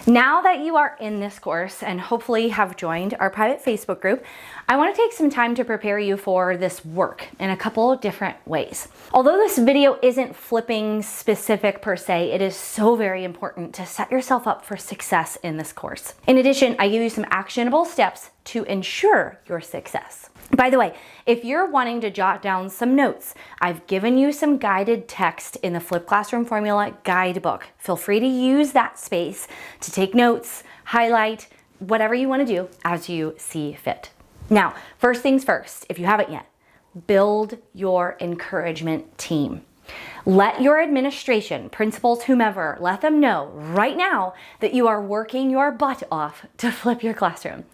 Now that you are in this course and hopefully have joined our private Facebook group, I want to take some time to prepare you for this work in a couple of different ways. Although this video isn't flipping specific per se, it is so very important to set yourself up for success in this course. In addition, I give you some actionable steps to ensure your success. By the way, if you're wanting to jot down some notes, I've given you some guided text in the Flip Classroom Formula guidebook. Feel free to use that space to take notes, highlight, whatever you want to do as you see fit. Now, first things first, if you haven't yet, build your encouragement team. Let your administration, principals, whomever, let them know right now that you are working your butt off to flip your classroom.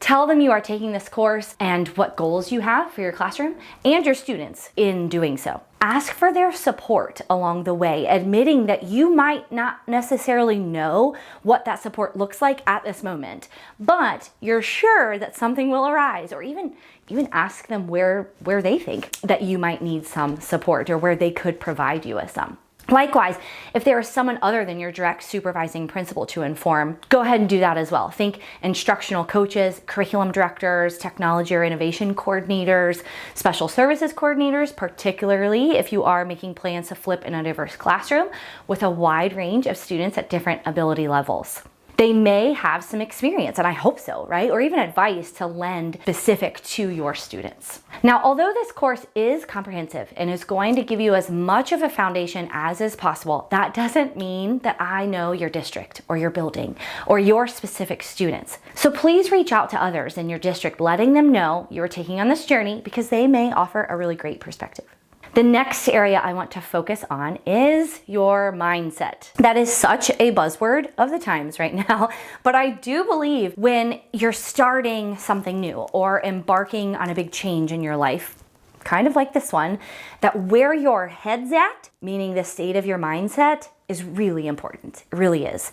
Tell them you are taking this course and what goals you have for your classroom and your students in doing so. Ask for their support along the way, admitting that you might not necessarily know what that support looks like at this moment, but you're sure that something will arise, or even ask them where they think that you might need some support or where they could provide you with some. Likewise, if there is someone other than your direct supervising principal to inform, go ahead and do that as well. Think instructional coaches, curriculum directors, technology or innovation coordinators, special services coordinators, particularly if you are making plans to flip in a diverse classroom with a wide range of students at different ability levels. They may have some experience, and I hope so, right? Or even advice to lend specific to your students. Now, although this course is comprehensive and is going to give you as much of a foundation as is possible, that doesn't mean that I know your district or your building or your specific students. So please reach out to others in your district, letting them know you're taking on this journey because they may offer a really great perspective. The next area I want to focus on is your mindset. That is such a buzzword of the times right now, but I do believe when you're starting something new or embarking on a big change in your life, kind of like this one, that where your head's at, meaning the state of your mindset, is really important. It really is.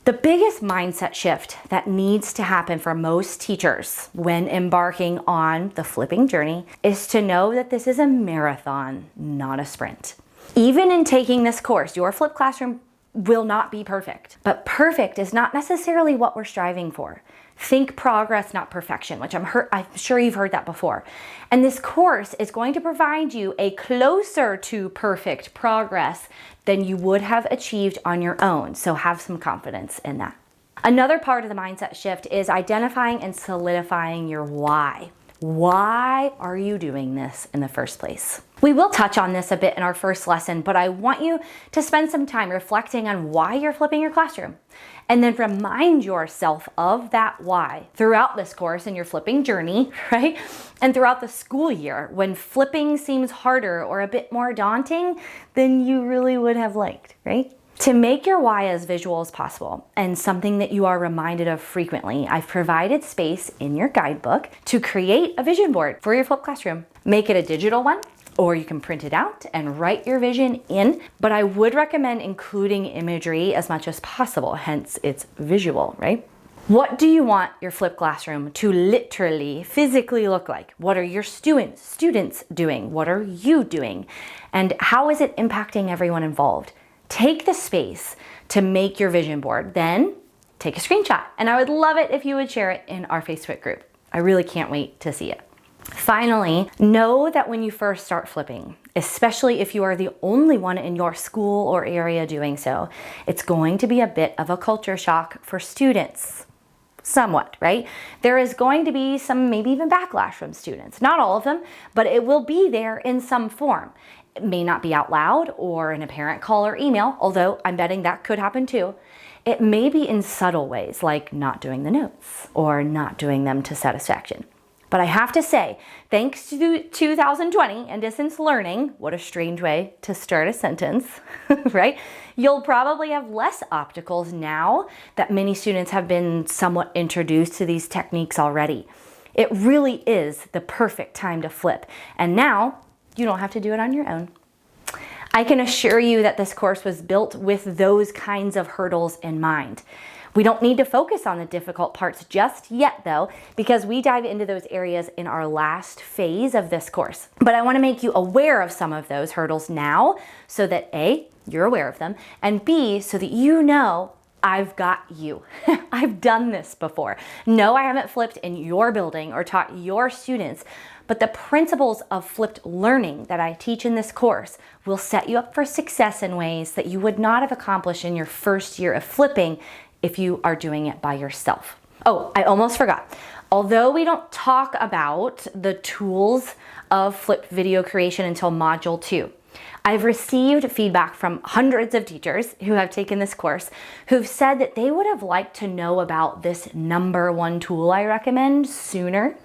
The biggest mindset shift that needs to happen for most teachers when embarking on the flipping journey is to know that this is a marathon, not a sprint. Even in taking this course, your flipped classroom will not be perfect, but perfect is not necessarily what we're striving for. Think progress, not perfection, which I'm sure you've heard that before. And this course is going to provide you a closer to perfect progress than you would have achieved on your own. So have some confidence in that. Another part of the mindset shift is identifying and solidifying your why. Why are you doing this in the first place? We will touch on this a bit in our first lesson, but I want you to spend some time reflecting on why you're flipping your classroom, and then remind yourself of that why throughout this course and your flipping journey, right? And throughout the school year when flipping seems harder or a bit more daunting than you really would have liked, right? To make your why as visual as possible and something that you are reminded of frequently, I've provided space in your guidebook to create a vision board for your flipped classroom. Make it a digital one, or you can print it out and write your vision in, but I would recommend including imagery as much as possible, hence it's visual, right? What do you want your flipped classroom to literally, physically look like? What are your students doing? What are you doing? And how is it impacting everyone involved? Take the space to make your vision board, then take a screenshot. And I would love it if you would share it in our Facebook group. I really can't wait to see it. Finally, know that when you first start flipping, especially if you are the only one in your school or area doing so, it's going to be a bit of a culture shock for students. Somewhat, right? There is going to be some, maybe even backlash from students. Not all of them, but it will be there in some form. It may not be out loud or in a parent call or email, although I'm betting that could happen too. It may be in subtle ways, like not doing the notes or not doing them to satisfaction. But I have to say, thanks to 2020 and distance learning, what a strange way to start a sentence, right? You'll probably have less obstacles now that many students have been somewhat introduced to these techniques already. It really is the perfect time to flip. And now you don't have to do it on your own. I can assure you that this course was built with those kinds of hurdles in mind. We don't need to focus on the difficult parts just yet though, because we dive into those areas in our last phase of this course. But I want to make you aware of some of those hurdles now so that A, you're aware of them, and B, so that you know I've got you. I've done this before. No, I haven't flipped in your building or taught your students, but the principles of flipped learning that I teach in this course will set you up for success in ways that you would not have accomplished in your first year of flipping if you are doing it by yourself. Oh, I almost forgot. Although we don't talk about the tools of flipped video creation until Module 2, I've received feedback from hundreds of teachers who have taken this course who've said that they would have liked to know about this #1 tool I recommend sooner,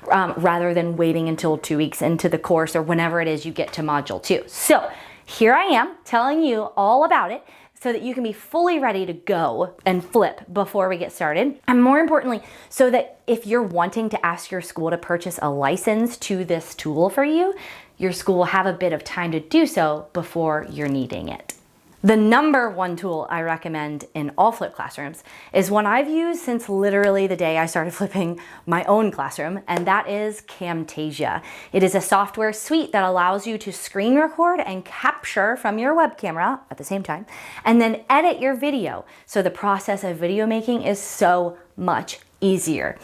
rather than waiting until 2 weeks into the course or whenever it is you get to Module 2. So here I am telling you all about it so that you can be fully ready to go and flip before we get started. And more importantly, so that if you're wanting to ask your school to purchase a license to this tool for you, your school will have a bit of time to do so before you're needing it. The #1 tool I recommend in all flip classrooms is one I've used since literally the day I started flipping my own classroom, and that is Camtasia. It is a software suite that allows you to screen record and capture from your web camera at the same time, and then edit your video. So the process of video making is so much easier.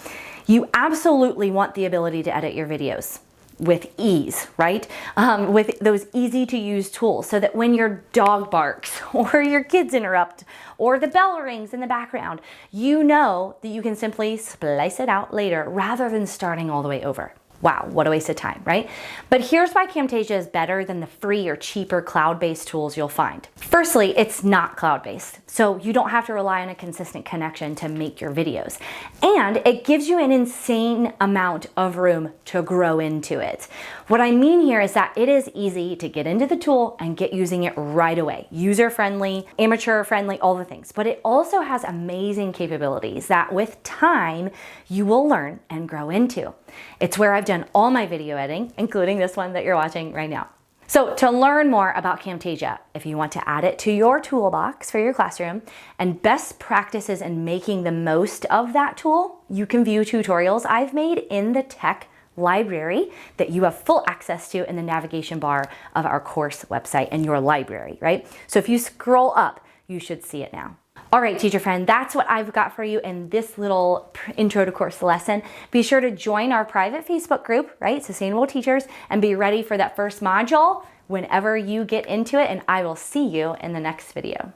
You absolutely want the ability to edit your videos with ease, right? With those easy to use tools so that when your dog barks or your kids interrupt or the bell rings in the background, you know that you can simply splice it out later rather than starting all the way over. Wow, what a waste of time, right? But here's why Camtasia is better than the free or cheaper cloud-based tools you'll find. Firstly, it's not cloud-based, so you don't have to rely on a consistent connection to make your videos. And it gives you an insane amount of room to grow into it. What I mean here is that it is easy to get into the tool and get using it right away. User-friendly, amateur-friendly, all the things. But it also has amazing capabilities that with time, you will learn and grow into. It's where I've done all my video editing, including this one that you're watching right now. So to learn more about Camtasia, if you want to add it to your toolbox for your classroom and best practices in making the most of that tool, you can view tutorials I've made in the tech library that you have full access to in the navigation bar of our course website and your library, right? So if you scroll up, you should see it now. All right, teacher friend, that's what I've got for you in this little intro to course lesson. Be sure to join our private Facebook group, right? Sustainable Teachers, and be ready for that first module whenever you get into it, and I will see you in the next video.